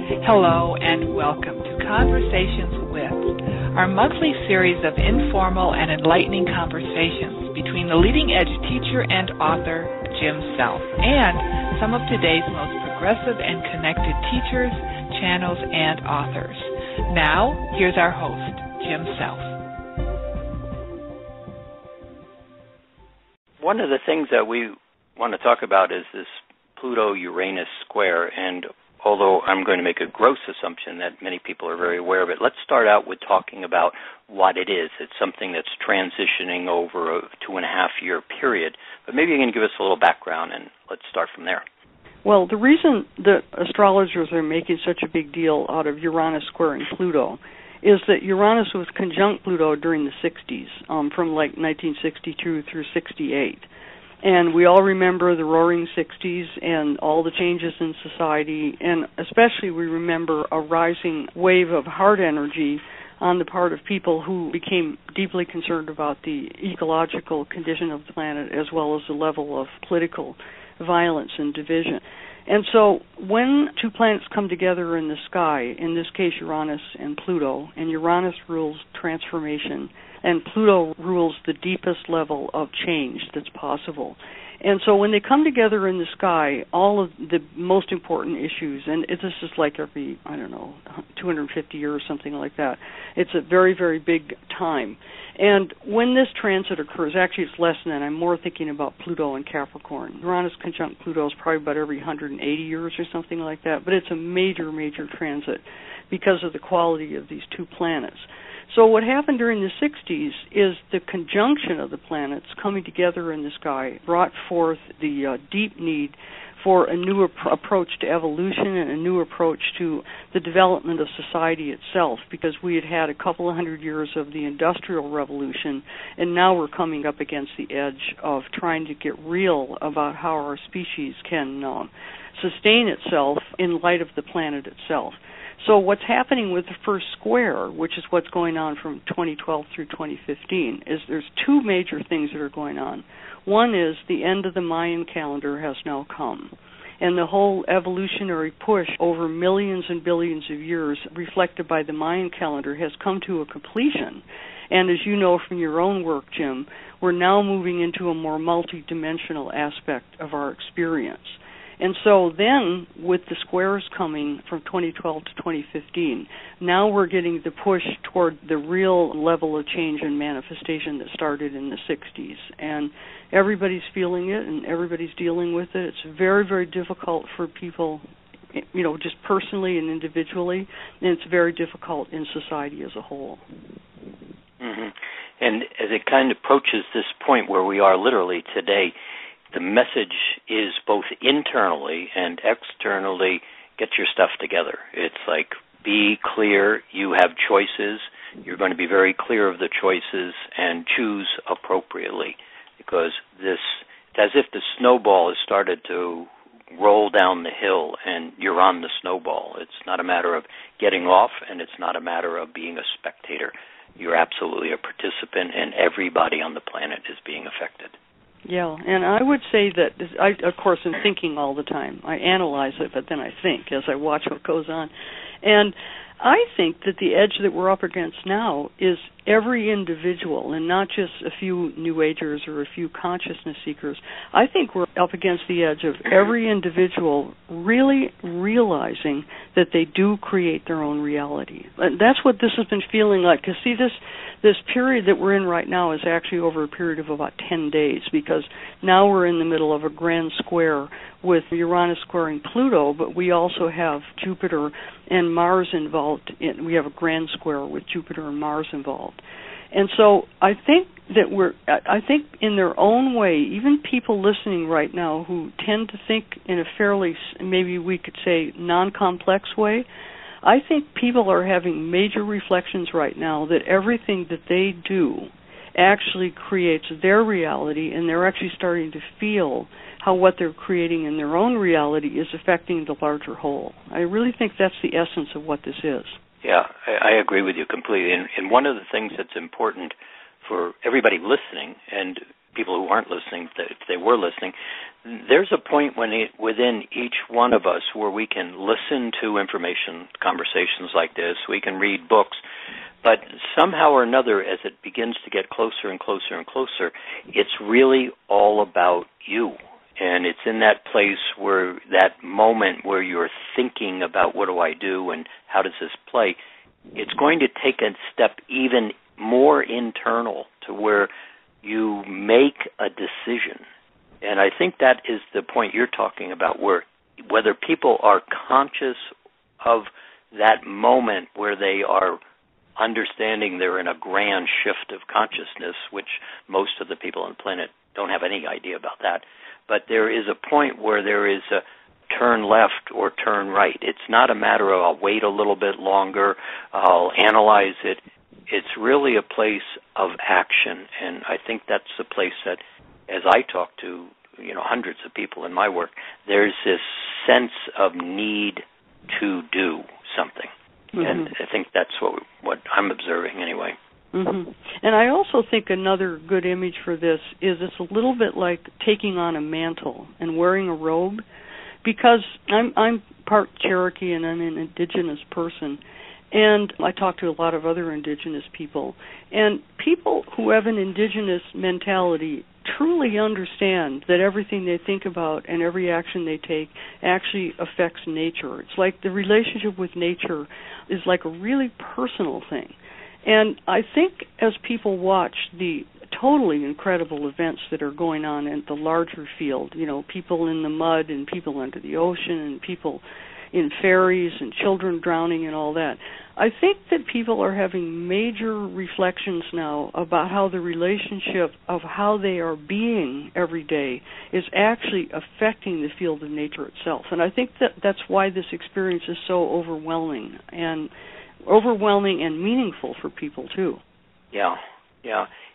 Hello and welcome to Conversations With, our monthly series of informal and enlightening conversations between the leading edge teacher and author, Jim Self, and some of today's most progressive and connected teachers, channels, and authors. Now, here's our host, Jim Self. One of the things that we want to talk about is this Pluto-Uranus square, and although I'm going to make a gross assumption that many people are very aware of it, let's start out with talking about what it is. It's something that's transitioning over a 2.5-year period, but maybe you can give us a little background, and let's start from there. Well, the reason that astrologers are making such a big deal out of Uranus squaring Pluto is that Uranus was conjunct Pluto during the 60s, from like 1962 through 68. And we all remember the roaring 60s and all the changes in society, and especially we remember a rising wave of heart energy on the part of people who became deeply concerned about the ecological condition of the planet as well as the level of political violence and division. And so when two planets come together in the sky, in this case Uranus and Pluto, and Uranus rules transformation, and Pluto rules the deepest level of change that's possible. And so when they come together in the sky, all of the most important issues, and this is like every, 250 years or something like that. It's a very, very big time. And when this transit occurs, actually it's less than that. I'm more thinking about Pluto and Capricorn. Uranus conjunct Pluto is probably about every 180 years or something like that, but it's a major, major transit because of the quality of these two planets. So what happened during the 60s is the conjunction of the planets coming together in the sky brought forth the deep need for a new approach to evolution and a new approach to the development of society itself, because we had had a couple of hundred years of the Industrial Revolution, and now we're coming up against the edge of trying to get real about how our species can sustain itself in light of the planet itself. So what's happening with the first square, which is what's going on from 2012 through 2015, is there's two major things that are going on. One is the end of the Mayan calendar has now come, and the whole evolutionary push over millions and billions of years reflected by the Mayan calendar has come to a completion. And as you know from your own work, Jim, we're now moving into a more multidimensional aspect of our experience. And so then, with the squares coming from 2012 to 2015, now we're getting the push toward the real level of change and manifestation that started in the 60s. And everybody's feeling it, and everybody's dealing with it. It's very, very difficult for people, just personally and individually, and it's very difficult in society as a whole. Mm-hmm. And as it kind of approaches this point where we are literally today, the message is both internally and externally, get your stuff together. It's like, be clear, you have choices, you're going to be very clear of the choices and choose appropriately, because it's as if the snowball has started to roll down the hill and you're on the snowball. It's not a matter of getting off, and it's not a matter of being a spectator. You're absolutely a participant, and everybody on the planet is being affected. Yeah, and I would say that, I, of course, am thinking all the time. I analyze it, but then I think as I watch what goes on. And I think that the edge that we're up against now is every individual, and not just a few New Agers or a few consciousness seekers. I think we're up against the edge of every individual really realizing that they do create their own reality. And that's what this has been feeling like. Because, see, this period that we're in right now is actually over a period of about 10 days, because now we're in the middle of a grand square with Uranus squaring Pluto, but we also have Jupiter and Mars involved. We have a grand square with Jupiter and Mars involved. And so I think that I think in their own way, even people listening right now who tend to think in a fairly, maybe we could say, non-complex way, I think people are having major reflections right now that everything that they do actually creates their reality, and they're actually starting to feel how what they're creating in their own reality is affecting the larger whole. I really think that's the essence of what this is. Yeah, I agree with you completely. And one of the things that's important for everybody listening, and people who aren't listening, if they were listening, there's a point within each one of us where we can listen to information, conversations like this, we can read books, but somehow or another, as it begins to get closer and closer and closer, it's really all about you. And it's in that place where that moment where you're thinking about what do I do and how does this play, it's going to take a step even more internal to where you make a decision. And I think that is the point you're talking about, where whether people are conscious of that moment where they are understanding they're in a grand shift of consciousness, which most of the people on the planet don't have any idea about that. But there is a point where there is a turn left or turn right. It's not a matter of I'll wait a little bit longer, I'll analyze it. It's really a place of action, and I think that's the place that, as I talk to hundreds of people in my work, there's this sense of need to do something. Mm-hmm. And I think that's what I'm observing anyway. Mm-hmm. And I also think another good image for this is it's a little bit like taking on a mantle and wearing a robe, because I'm part Cherokee and I'm an indigenous person, and I talk to a lot of other indigenous people, and people who have an indigenous mentality truly understand that everything they think about and every action they take actually affects nature. It's like the relationship with nature is like a really personal thing. And I think as people watch the totally incredible events that are going on in the larger field, people in the mud and people under the ocean and people in ferries and children drowning and all that, I think that people are having major reflections now about how the relationship of how they are being every day is actually affecting the field of nature itself. And I think that that's why this experience is so overwhelming and meaningful for people too. Yeah.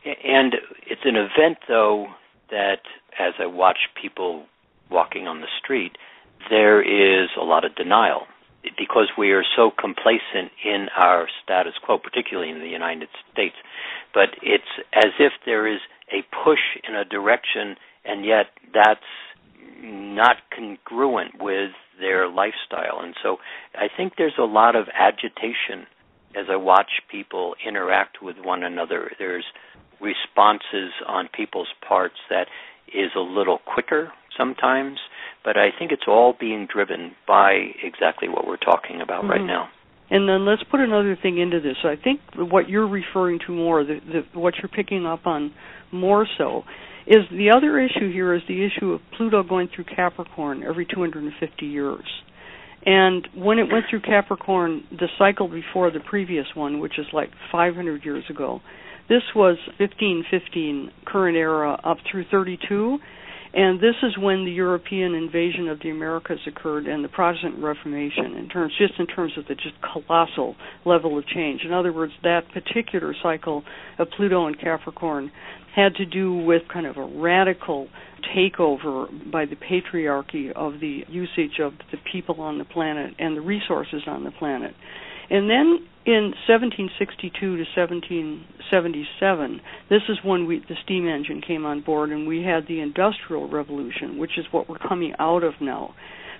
And it's an event, though, that as I watch people walking on the street, there is a lot of denial because we are so complacent in our status quo, particularly in the United States. But it's as if there is a push in a direction, and yet that's not congruent with their lifestyle. And so I think there's a lot of agitation as I watch people interact with one another. There's responses on people's parts that is a little quicker sometimes, but I think it's all being driven by exactly what we're talking about right now. And then let's put another thing into this. I think what you're referring to more, what you're picking up on more so, is the other issue here is the issue of Pluto going through Capricorn every 250 years. And when it went through Capricorn, the cycle before the previous one, which is like 500 years ago, this was 1515 current era up through 32. And this is when the European invasion of the Americas occurred and the Protestant Reformation, in terms of the just colossal level of change. In other words, that particular cycle of Pluto and Capricorn had to do with kind of a radical takeover by the patriarchy of the usage of the people on the planet and the resources on the planet. And then in 1762 to 1777, this is when the steam engine came on board and we had the Industrial Revolution, which is what we're coming out of now.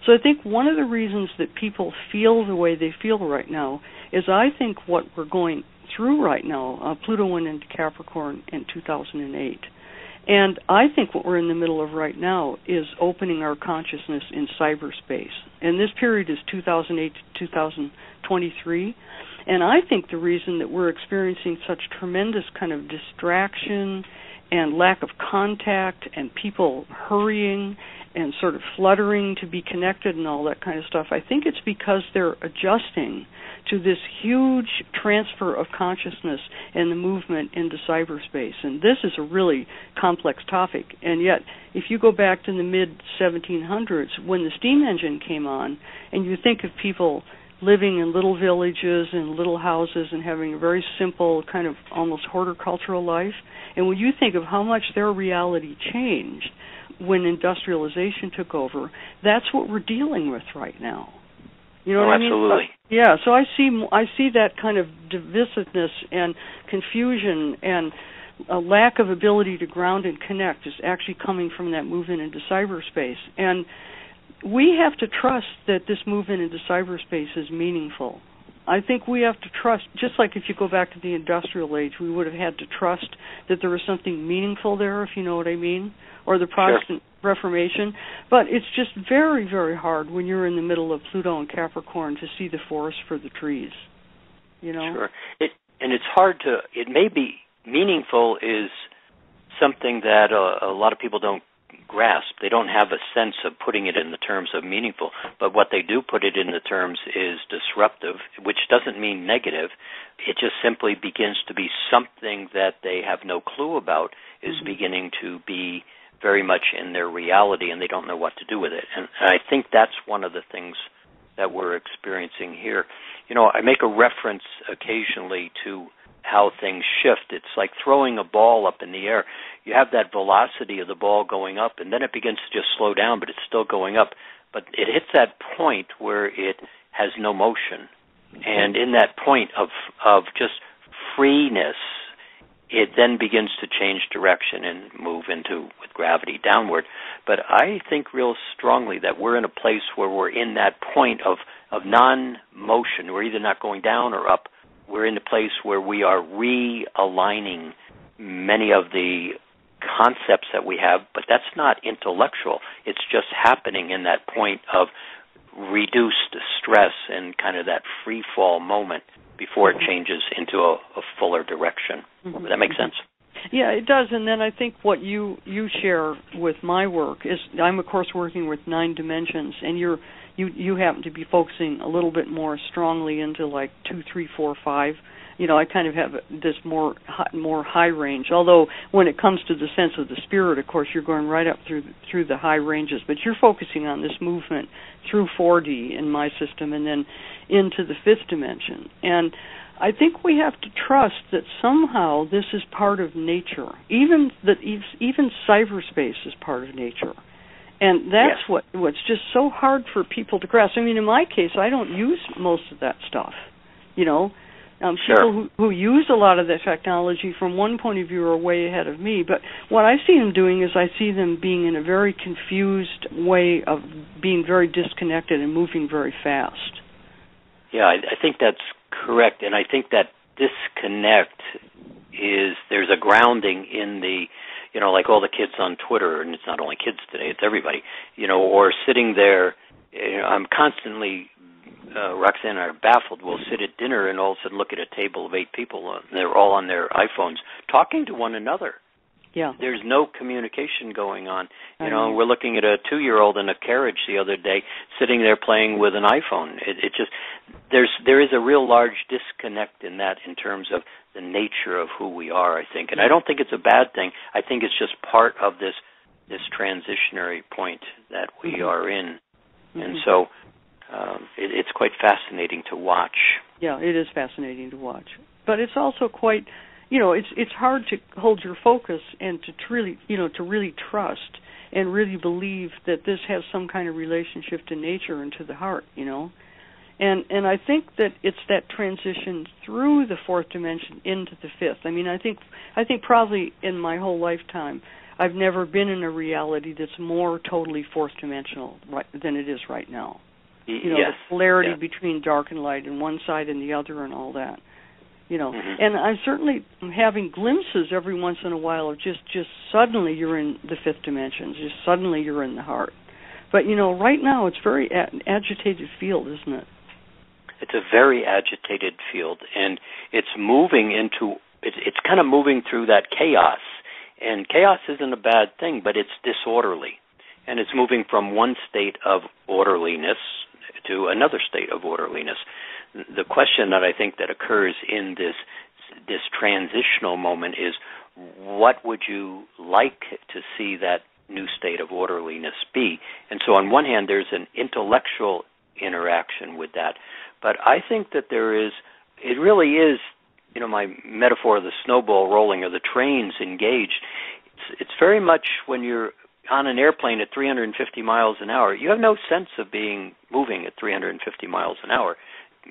So I think one of the reasons that people feel the way they feel right now is I think what we're going through right now, Pluto went into Capricorn in 2008. And I think what we're in the middle of right now is opening our consciousness in cyberspace. And this period is 2008 to 2023. And I think the reason that we're experiencing such tremendous kind of distraction and lack of contact and people hurrying and sort of fluttering to be connected and all that kind of stuff, I think it's because they're adjusting to this huge transfer of consciousness and the movement into cyberspace. And this is a really complex topic. And yet, if you go back to the mid-1700s, when the steam engine came on, and you think of people living in little villages and little houses and having a very simple kind of almost horticultural life, and when you think of how much their reality changed when industrialization took over, that's what we're dealing with right now. You know what I mean? Absolutely. Yeah, so I see that kind of divisiveness and confusion and a lack of ability to ground and connect is actually coming from that movement into cyberspace. And we have to trust that this movement into cyberspace is meaningful. I think we have to trust, just like if you go back to the industrial age, we would have had to trust that there was something meaningful there, if you know what I mean, or the Protestant Reformation. But it's just very, very hard when you're in the middle of Pluto and Capricorn to see the forest for the trees, you know? Sure. And it's hard to, it may be meaningful is something that a lot of people don't grasp. They don't have a sense of putting it in the terms of meaningful, but what they do put it in the terms is disruptive, which doesn't mean negative. It just simply begins to be something that they have no clue about is beginning to be very much in their reality, and they don't know what to do with it. And I think that's one of the things that we're experiencing here. You know, I make a reference occasionally to how things shift. It's like throwing a ball up in the air. You have that velocity of the ball going up, and then it begins to just slow down, but it's still going up. But it hits that point where it has no motion. And in that point of just freeness, it then begins to change direction and move into, with gravity, downward. But I think real strongly that we're in a place where we're in that point of non-motion. We're either not going down or up. We're in a place where we are realigning many of the concepts that we have, but that's not intellectual. It's just happening in that point of reduced stress and kind of that free fall moment before it changes into a fuller direction. Does that make sense? Yeah, it does. And then I think what you share with my work is, I'm of course working with 9 dimensions, and you happen to be focusing a little bit more strongly into like 2, 3, 4, 5. You know, I kind of have this more high range. Although when it comes to the sense of the spirit, of course, you're going right up through the high ranges. But you're focusing on this movement through 4D in my system, and then into the 5th dimension. And I think we have to trust that somehow this is part of nature. Even cyberspace is part of nature. And that's what's just so hard for people to grasp. I mean, in my case, I don't use most of that stuff, you know. People who use a lot of the technology from one point of view are way ahead of me. But what I see them doing is I see them being in a very confused way of being very disconnected and moving very fast. Yeah, I think that's correct. And I think that disconnect is, there's a grounding in the, you know, like all the kids on Twitter, and it's not only kids today, it's everybody, you know, or sitting there. You know, I'm constantly, Roxanne and I are baffled. We'll sit at dinner and all of a sudden look at a table of 8 people, and they're all on their iPhones talking to one another. Yeah. There's no communication going on. You know, we're looking at a 2-year-old in a carriage the other day sitting there playing with an iPhone. It just, there is a real large disconnect in that in terms of the nature of who we are, I think. And I don't think it's a bad thing. I think it's just part of this transitionary point that we are in. And so it's quite fascinating to watch. Yeah, it is fascinating to watch. But it's also quite, you know, it's hard to hold your focus and to really, you know, to really trust and really believe that this has some kind of relationship to nature and to the heart, you know. And I think that it's that transition through the 4th dimension into the 5th. I mean, I think probably in my whole lifetime, I've never been in a reality that's more totally 4th dimensional than it is right now. You know, the polarity between dark and light and one side and the other and all that. You know, and I'm certainly having glimpses every once in a while of just suddenly you're in the 5th dimension, just suddenly you're in the heart. But, you know, right now it's very agitated field, isn't it? It's a very agitated field, and it's moving into, it's kind of moving through that chaos. And chaos isn't a bad thing, but it's disorderly. And it's moving from one state of orderliness to another state of orderliness. The question that I think that occurs in this transitional moment is, what would you like to see that new state of orderliness be? And so on one hand, there's an intellectual interaction with that. But I think that it really is, you know, my metaphor of the snowball rolling or the trains engaged. It's very much when you're on an airplane at 350 miles an hour, you have no sense of moving at 350 miles an hour.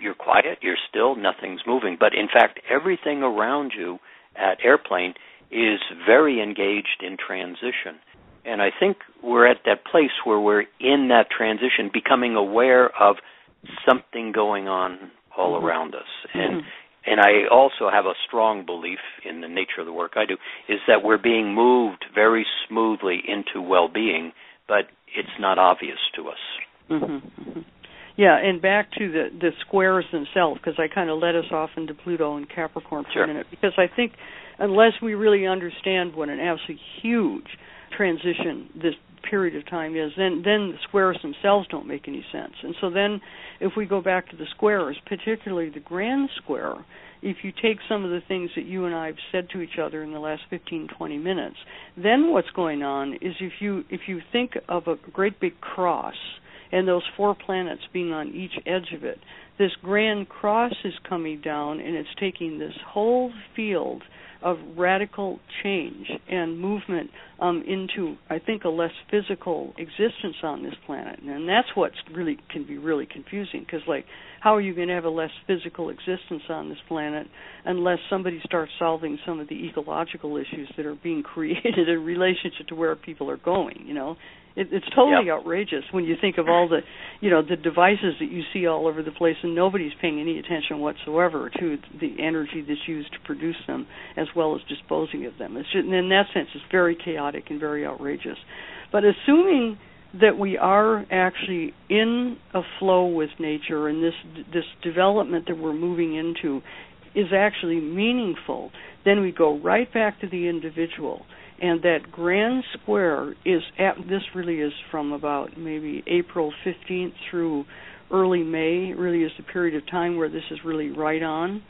You're quiet, you're still, nothing's moving. But in fact, everything around you at airplane is very engaged in transition. And I think we're at that place where we're in that transition, becoming aware of something going on all around us. And I also have a strong belief in the nature of the work I do, is that we're being moved very smoothly into well-being, but it's not obvious to us. Yeah, and back to the squares themselves, because I kind of led us off into Pluto and Capricorn for a minute, because I think unless we really understand what an absolutely huge transition this period of time is, then the squares themselves don't make any sense. And so then if we go back to the squares, particularly the grand square, if you take some of the things that you and I have said to each other in the last 15, 20 minutes, then what's going on is if you think of a great big cross and those 4 planets being on each edge of it, this grand cross is coming down and it's taking this whole field of radical change and movement into, I think, a less physical existence on this planet. And that's what really can be really confusing, because, like, how are you going to have a less physical existence on this planet unless somebody starts solving some of the ecological issues that are being created in relationship to where people are going, you know? It's totally outrageous when you think of all the, the devices that you see all over the place, and nobody's paying any attention whatsoever to the energy that's used to produce them, as well as disposing of them. It's just, in that sense, it's very chaotic and very outrageous. But assuming that we are actually in a flow with nature, and this development that we're moving into is actually meaningful, then we go right back to the individual. And that grand square this really is from about maybe April 15th through early May, really is the period of time where this is really right on.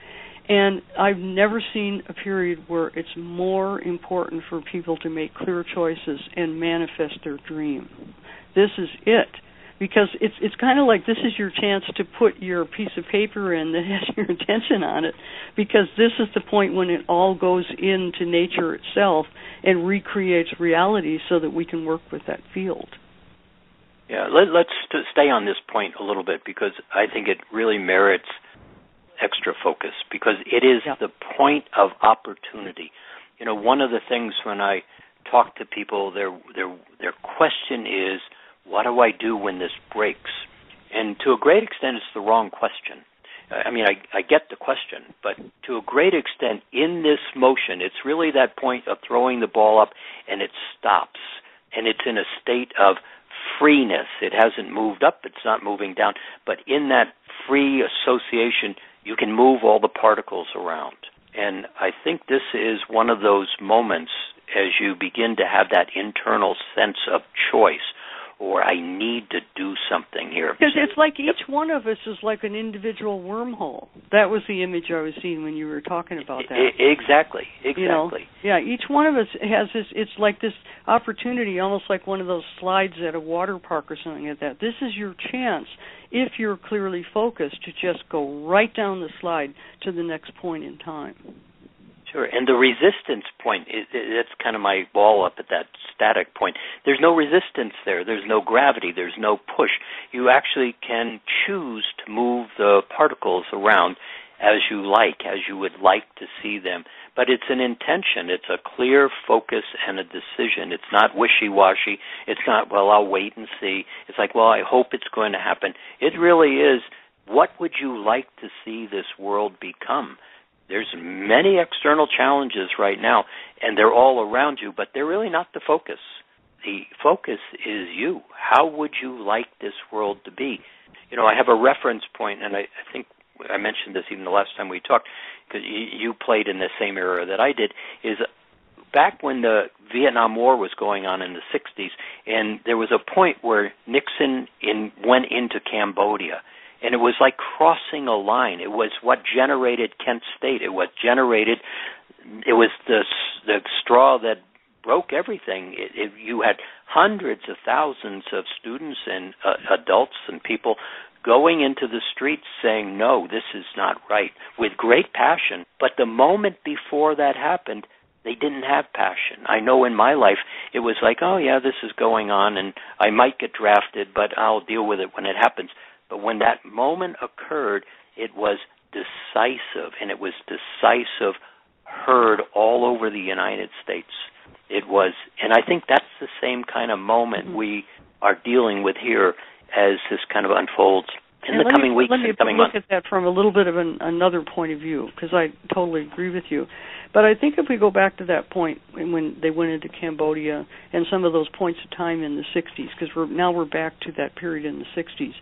And I've never seen a period where it's more important for people to make clear choices and manifest their dream. This is it. Because it's kind of like this is your chance to put your piece of paper in that has your intention on it, because this is the point when it all goes into nature itself and recreates reality so that we can work with that field. Yeah, let's stay on this point a little bit, because I think it really merits extra focus, because it is the point of opportunity. One of the things when I talk to people, their question is, what do I do when this breaks? And to a great extent, it's the wrong question. I mean, I get the question, but to a great extent, in this motion, it's really that point of throwing the ball up and it stops. And it's in a state of freeness. It hasn't moved up, it's not moving down. But in that free association, you can move all the particles around. And I think this is one of those moments as you begin to have that internal sense of choice, or I need to do something here. Because it's like each one of us is like an individual wormhole. That was the image I was seeing when you were talking about that. Exactly. Yeah, each one of us has this, it's like this opportunity, almost like one of those slides at a water park or something like that. This is your chance, if you're clearly focused, to just go right down the slide to the next point in time. Sure, and the resistance point, that's kind of my ball up at that static point. There's no resistance there. There's no gravity. There's no push. You actually can choose to move the particles around as you would like to see them. But it's an intention. It's a clear focus and a decision. It's not wishy-washy. It's not, well, I'll wait and see. It's like, well, I hope it's going to happen. It really is, what would you like to see this world become? There's many external challenges right now, and they're all around you, but they're really not the focus. The focus is you. How would you like this world to be? I have a reference point, and I think I mentioned this even the last time we talked, because you played in the same era that I did, is back when the Vietnam War was going on in the 60s, and there was a point where Nixon went into Cambodia. And it was like crossing a line. It was what generated Kent State. It was the straw that broke everything. You had hundreds of thousands of students and adults and people going into the streets saying, no, this is not right, with great passion. But the moment before that happened, they didn't have passion. I know in my life it was like, oh, yeah, this is going on, and I might get drafted, but I'll deal with it when it happens. But when that moment occurred, it was decisive, and it was decisive heard all over the United States. It was, and I think that's the same kind of moment we are dealing with here as this kind of unfolds in the coming weeks and coming months. Let me look at that from a little bit of another point of view, because I totally agree with you. But I think if we go back to that point when they went into Cambodia and some of those points of time in the 60s, because we're back to that period in the 60s,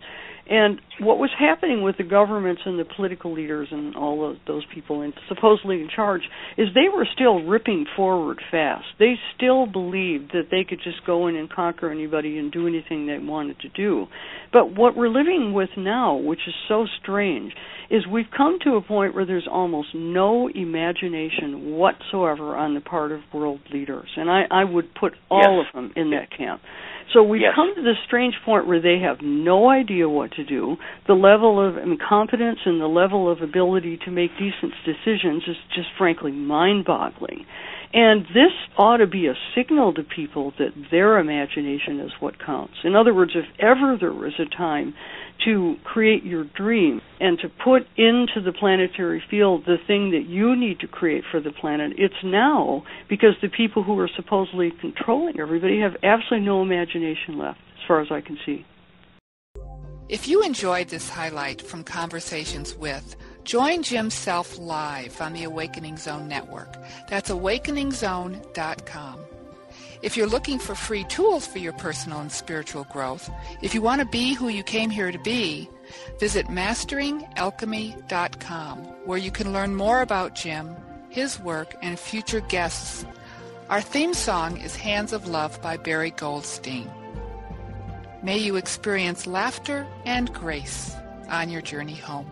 and what was happening with the governments and the political leaders and all of those people supposedly in charge is they were still ripping forward fast. They still believed that they could just go in and conquer anybody and do anything they wanted to do. But what we're living with now, which is so strange, is we've come to a point where there's almost no imagination whatsoever on the part of world leaders. And I would put all of them in that camp. So we've come to this strange point where they have no idea what to do. The level of incompetence and the level of ability to make decent decisions is just frankly mind-boggling. And this ought to be a signal to people that their imagination is what counts. In other words, if ever there was a time to create your dream and to put into the planetary field the thing that you need to create for the planet, it's now, because the people who are supposedly controlling everybody have absolutely no imagination left, as far as I can see. If you enjoyed this highlight from Conversations With, join Jim Self live on the Awakening Zone Network. That's awakeningzone.com. If you're looking for free tools for your personal and spiritual growth, if you want to be who you came here to be, visit masteringalchemy.com, where you can learn more about Jim, his work, and future guests. Our theme song is Hands of Love by Barry Goldstein. May you experience laughter and grace on your journey home.